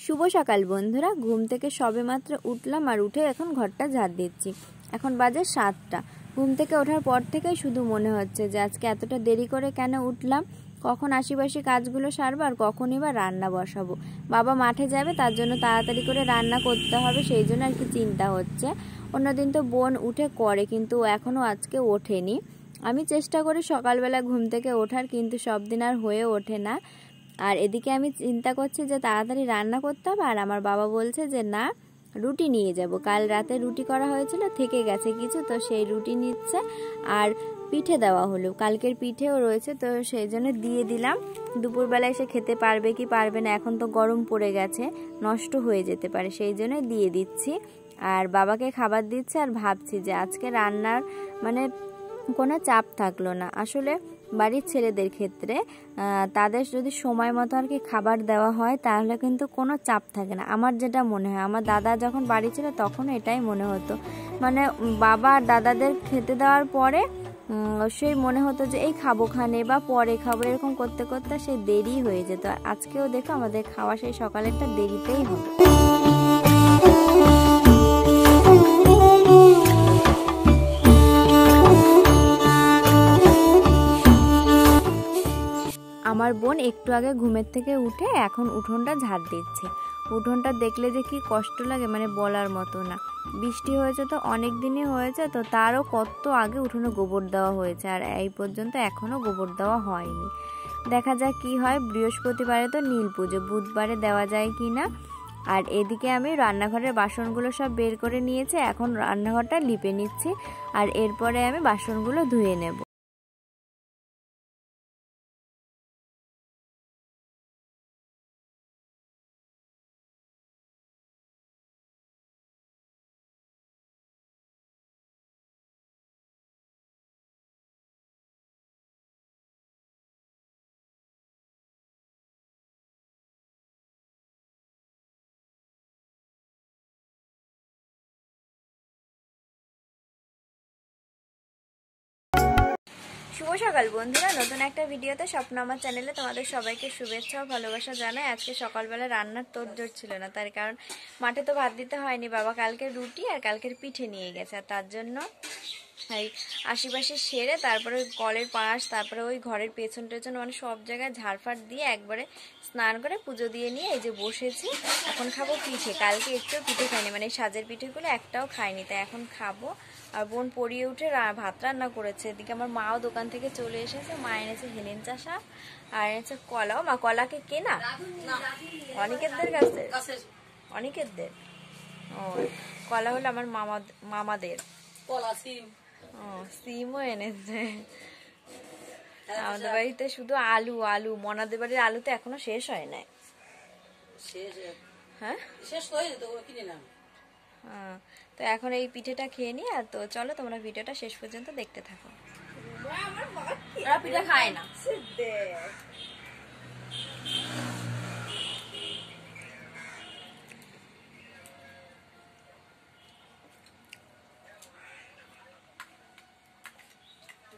শুভ সকাল বন্ধুরা। ঘুম থেকে সবেমাত্র উঠলাম আর উঠে এখন ঘরটা ঝাড় দিচ্ছি। এখন বাজে 7টা। ঘুম থেকে ওঠার পর থেকেই শুধু মনে হচ্ছে যে আজকে এতটা দেরি করে কেন উঠলাম, কখন আশিপাশি কাজগুলো সারবো আর কখনই বা রান্না বসাবো। বাবা মাঠে যাবে, তার জন্য তাড়াতাড়ি করে রান্না করতে হবে, সেই জন্য আর কি চিন্তা হচ্ছে। অন্যদিন তো বোন উঠে করে, কিন্তু এখনও আজকে ওঠেনি। আমি চেষ্টা করি সকালবেলা ঘুম থেকে ওঠার, কিন্তু সব দিন আর হয়ে ওঠে না। আর এদিকে আমি চিন্তা করছি যে তাড়াতাড়ি রান্না করতে হবে, আর আমার বাবা বলছে যে না, রুটি নিয়ে যাব। কাল রাতে রুটি করা হয়েছিল, থেকে গেছে কিছু, তো সেই রুটি নিচ্ছে। আর পিঠে দেওয়া হলো, কালকের পিঠেও রয়েছে, তো সেই জন্য দিয়ে দিলাম। দুপুরবেলায় এসে খেতে পারবে কি পারবে না, এখন তো গরম পড়ে গেছে, নষ্ট হয়ে যেতে পারে, সেই জন্য দিয়ে দিচ্ছি। আর বাবাকে খাবার দিচ্ছে, আর ভাবছি যে আজকে রান্নার মানে কোনো চাপ থাকলো না। আসলে বাড়ির ছেলেদের ক্ষেত্রে তাদের যদি সময় মতো আর কি খাবার দেওয়া হয়, তাহলে কিন্তু কোনো চাপ থাকে না। আমার যেটা মনে হয়, আমার দাদা যখন বাড়ি ছিল তখন এটাই মনে হতো, মানে বাবা আর দাদাদের খেতে দেওয়ার পরে সেই মনে হতো যে এই খাবো খানে বা পরে খাবো, এরকম করতে করতে সেই দেরি হয়ে যেত। আর আজকেও দেখো আমাদের খাওয়া সেই সকালেরটা দেরিতেই হবে। আমার বোন একটু আগে ঘুমের থেকে উঠে এখন উঠোনটা ঝাড় দিচ্ছে। উঠোনটা দেখলে যে কি কষ্ট লাগে, মানে বলার মতো না। বৃষ্টি হয়েছে তো অনেক দিনই হয়েছে, তো তারও কত আগে উঠোনে গোবর দেওয়া হয়েছে, আর এই পর্যন্ত এখনও গোবর দেওয়া হয়নি। দেখা যাক কি হয়। বৃহস্পতিবারে তো নীল পুজো, বুধবারে দেওয়া যায় কি না। আর এদিকে আমি রান্নাঘরের বাসনগুলো সব বের করে নিয়েছি, এখন রান্নাঘরটা লিপে নিচ্ছি, আর এরপরে আমি বাসনগুলো ধুয়ে নেব। শুভ সকাল বন্ধুরা, নতুন একটা ভিডিওতে স্বপ্ন আমার চ্যানেলে তোমাদের সবাইকে শুভেচ্ছা ও ভালোবাসা জানাই। আজকে সকালবেলা রান্নার তোড়জোড় ছিল না, তার কারণ মাঠে তো ভাত দিতে হয়নি, বাবা কালকের রুটি আর কালকের পিঠে নিয়ে গেছে, আর তার জন্য এই আশেপাশে সেরে তারপরে ওই কলের পাশ, তারপরে ওই ঘরের পেছন টেছন, মানে সব জায়গায় ঝাড়ফাট দিয়ে একবারে স্নান করে পুজো দিয়ে নিয়ে এই যে বসেছি। এখন খাবো পিঠে। কালকে একটুও পিঠে খাইনি, মানে সাজের পিঠেগুলো একটাও খাইনি, তাই এখন খাবো। আর বোন পড়িয়ে উঠে ভাত রান্না করেছে। এদিকে আমার মাও দোকান থেকে চলে এসেছে। মা এনেছে হেলেঞ্চা শাক আর এনেছে কলাও। মা কলাকে কেনা? অনিকেতদের কাছে? অনিকেতদের? ও, কলা হলো আমার মামাদের। ও, সিমও এনেছে। আমাদের বাড়িতে শুধু আলু আলু। মনাদের বাড়ির আলু তো এখনো শেষ হয় নাই। হ্যাঁ, তো এখন এই পিঠেটা খেয়ে নি। আর তো চলো তোমরা ভিডিওটা শেষ পর্যন্ত দেখতে থাকো। পিঠে খায় না।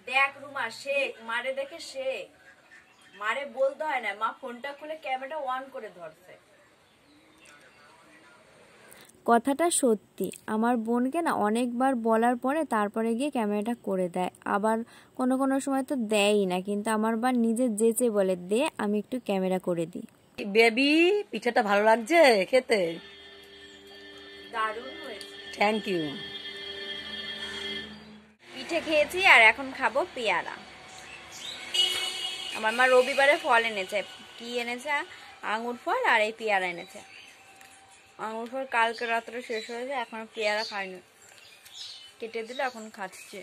দেখ রুমা, শেখ মারে দেখে শেখ, মারে বলতে হয় না, মা ফোনটা খুলে ক্যামেরাটা অন করে ধরছে। কথাটা সত্যি, আমার বোনকে না অনেকবার বলার পরে তারপরে গিয়ে ক্যামেরাটা করে দেয়, আবার কোনো কোনো সময় তো দেয়ই না, কিন্তু আমার বার নিজে যেচে বলে দে আমি একটু ক্যামেরা করে দিই। বেবি, পিঠাটা ভালো লাগছে খেতে? দারুণ হয়েছে, থ্যাংক ইউ। পিঠে খেয়েছি আর এখন খাবো পেয়ারা। আমার মা রবিবারে ফল এনেছে। কি এনেছে? আঙুর ফল আর এই পেয়ারা এনেছে। আঙুর ফল কালকে রাত্রে শেষ হয়েছে, এখনো পেয়ারা খাইনি। কেটে দিলে এখন খাচ্ছে।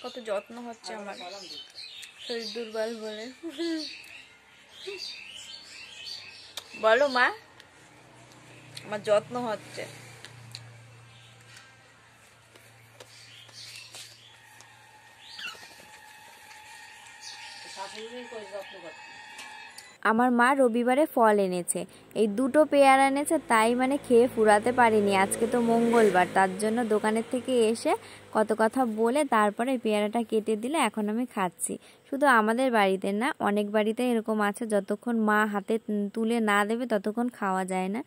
কত যত্ন হচ্ছে আমার, শরীর দুর্বল বলে। বলো মা, আমার যত্ন হচ্ছে। আমার মা রবিবারে ফল এনেছে, এই 2টো পেয়ারা এনেছে, তাই মানে খেয়ে ফুরাতে পারিনি। আজকে তো মঙ্গলবার, তার জন্য দোকানের থেকে এসে কত কথা বলে তারপরে পেয়ারাটা কেটে দিলে এখন আমি খাচ্ছি। শুধু আমাদের বাড়িতে না, অনেক বাড়িতে এরকম আছে, যতক্ষণ মা হাতে তুলে না দেবে ততক্ষণ খাওয়া যায় না।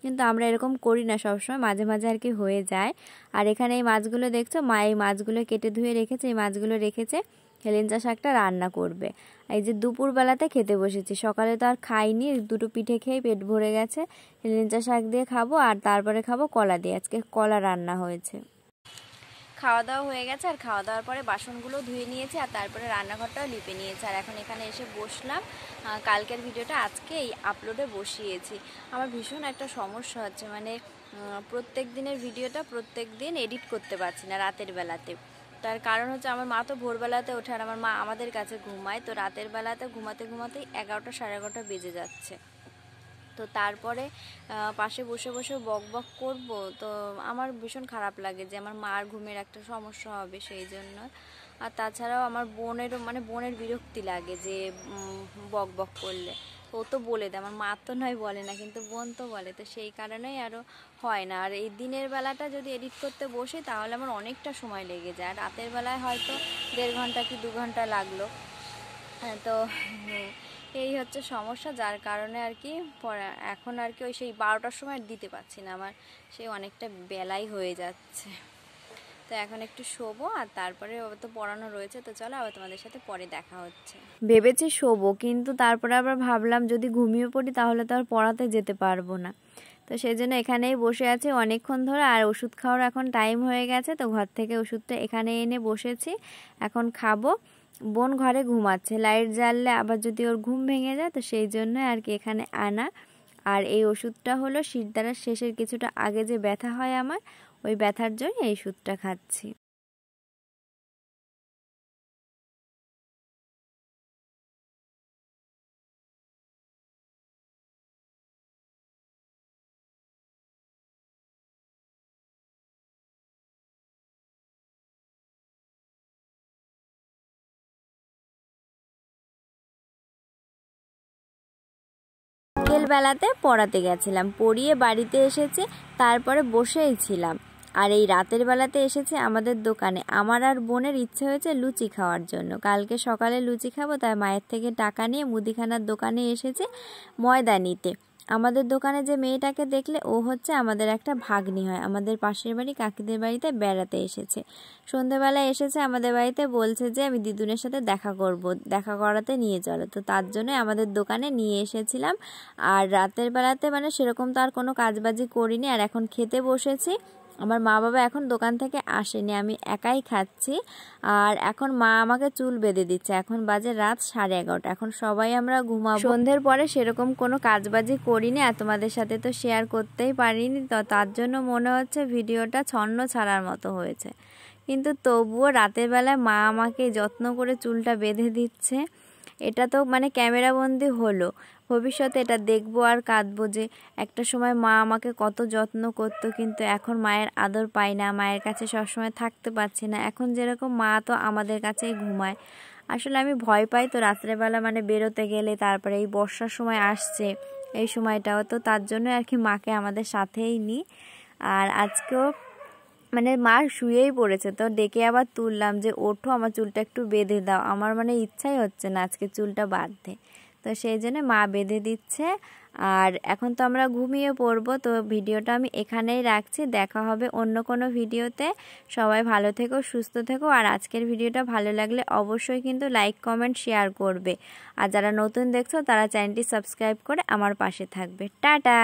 কিন্তু আমরা এরকম করি না সবসময়, মাঝে মাঝে আর কি হয়ে যায়। আর এখানে এই মাছগুলো দেখছো, মা এই মাছগুলো কেটে ধুয়ে রেখেছে, এই মাছগুলো রেখেছে হেলেঞ্চা শাকটা রান্না করবে। এই যে দুপুরবেলাতে খেতে বসেছি, সকালে তো আর খাইনি, 2টো পিঠে খেয়ে পেট ভরে গেছে। হেলেঞ্চা শাক দিয়ে খাবো আর তারপরে খাবো কলা দিয়ে, আজকে কলা রান্না হয়েছে। খাওয়া দাওয়া হয়ে গেছে, আর খাওয়া দাওয়ার পরে বাসনগুলো ধুয়ে নিয়েছি আর তারপরে রান্নাঘরটাও লিপে নিয়েছি। আর এখন এখানে এসে বসলাম, কালকের ভিডিওটা আজকে এই আপলোডে বসিয়েছি। আমার ভীষণ একটা সমস্যা হচ্ছে, মানে প্রত্যেক দিনের ভিডিওটা প্রত্যেক দিন এডিট করতে পারছি না রাতের বেলাতে। তার কারণ হচ্ছে আমার মা তো ভোরবেলাতে ওঠে আর আমার মা আমাদের কাছে ঘুমায়, তো রাতের বেলাতে ঘুমাতে ঘুমাতেই 11টা সাড়ে 11টা বেজে যাচ্ছে। তো তারপরে পাশে বসে বসে বক বক করব, তো আমার ভীষণ খারাপ লাগে যে আমার মার ঘুমের একটা সমস্যা হবে সেই জন্য। আর তাছাড়াও আমার বোনেরও, মানে বোনের বিরক্তি লাগে যে বক বক করলে, ও তো বলে দেয়, আমার মা তো নয় বলে না, কিন্তু বোন তো বলে, তো সেই কারণেই আরও হয় না। আর এই দিনের বেলাটা যদি এডিট করতে বসে তাহলে আমার অনেকটা সময় লেগে যায়, আর রাতের বেলায় হয়তো 1.5 ঘন্টা কি 2 ঘন্টা লাগলো। তো এই হচ্ছে সমস্যা, যার কারণে আর কি এখন আর কি ওই সেই 12টার সময় দিতে পারছি না, আমার সেই অনেকটা বেলাই হয়ে যাচ্ছে। তো এখন একটু শোবো আর তারপরে তো পড়ানো রয়েছে, তো চলো আবার তোমাদের সাথে পরে দেখা হচ্ছে। ভেবেছি শোবো, কিন্তু তারপরে আবার ভাবলাম যদি ঘুমিয়ে পড়ি তাহলে তো আর পড়াতে যেতে পারবো না। তো সেই জন্য এখানেই বসে আছি অনেকক্ষণ ধরে, আর ওষুধ খাওয়ার এখন টাইম হয়ে গেছে, তো ঘর থেকে ওষুধটা এখানে এনে বসেছি, এখন খাবো। বোন ঘরে ঘুমাচ্ছে, লাইট জ্বাললে আবার যদি ওর ঘুম ভেঙে যায়, তো সেই জন্য আর কি এখানে আনা। আর এই ওষুধটা হলো শিরদাঁড়ার শেষের কিছুটা আগে যে ব্যথা হয় আমার, ওই ব্যথার জন্য এই ওষুধটা খাচ্ছি। বিকেলবেলাতে পড়াতে গেছিলাম, পড়িয়ে বাড়িতে এসেছি, তারপরে বসেই ছিলাম। আর এই রাতের বেলাতে এসেছে আমাদের দোকানে, আমার আর বোনের ইচ্ছে হয়েছে লুচি খাওয়ার জন্য। কালকে সকালে লুচি খাবো, তাই মায়ের থেকে টাকা নিয়ে মুদিখানার দোকানে এসেছে ময়দা নিতে। আমাদের দোকানে যে মেয়েটাকে দেখলে, ও হচ্ছে আমাদের একটা ভাগ্নি হয়, আমাদের পাশের বাড়ি কাকিদের বাড়িতে বেড়াতে এসেছে। সন্ধেবেলায় এসেছে আমাদের বাড়িতে, বলছে যে আমি দিদুনের সাথে দেখা করব, দেখা করাতে নিয়ে চলো। তো তার জন্য আমাদের দোকানে নিয়ে এসেছিলাম। আর রাতের বেলাতে মানে সেরকম তো আর কোনো কাজবাজি করিনি, আর এখন খেতে বসেছি। আমার মা বাবা এখন দোকান থেকে আসেনি, আমি একাই খাচ্ছি। আর এখন মা আমাকে চুল বেঁধে দিচ্ছে, এখন বাজে রাত 11:30। এখন সবাই আমরা ঘুমাবো। সন্ধ্যের পরে সেরকম কোনো কাজবাজি করিনি, আর তোমাদের সাথে তো শেয়ার করতেই পারিনি, তো তার জন্য মনে হচ্ছে ভিডিওটা ছন্ন ছাড়ার মতো হয়েছে। কিন্তু তবুও রাতের বেলায় মা আমাকে যত্ন করে চুলটা বেঁধে দিচ্ছে, এটা তো মানে ক্যামেরাবন্দি হলো। ভবিষ্যতে এটা দেখবো আর কাঁদবো যে একটা সময় মা আমাকে কত যত্ন করতো, কিন্তু এখন মায়ের আদর পাই না, মায়ের কাছে সবসময় থাকতে পারছি না। এখন যেরকম মা তো আমাদের কাছেই ঘুমায়। আসলে আমি ভয় পাই তো রাত্রেবেলা মানে বেরোতে গেলে, তারপরে এই বর্ষার সময় আসছে এই সময়টাও, তো তার জন্য আর কি মাকে আমাদের সাথেই নিই। আর আজকেও মানে মা শুয়েই পড়েছে, তো ডেকে আবার তুললাম যে ওঠো, আমার চুলটা একটু বেঁধে দাও। আমার মানে ইচ্ছাই হচ্ছে না আজকে চুলটা বাঁধতে, তো সেই জন্য মা বেঁধে দিচ্ছে। আর এখন তো আমরা ঘুমিয়ে পড়বো, তো ভিডিওটা আমি এখানেই রাখছি, দেখা হবে অন্য কোনো ভিডিওতে। সবাই ভালো থেকো, সুস্থ থেকো। আর আজকের ভিডিওটা ভালো লাগলে অবশ্যই কিন্তু লাইক কমেন্ট শেয়ার করবে, আর যারা নতুন দেখছো তারা চ্যানেলটি সাবস্ক্রাইব করে আমার পাশে থাকবে। টাটা।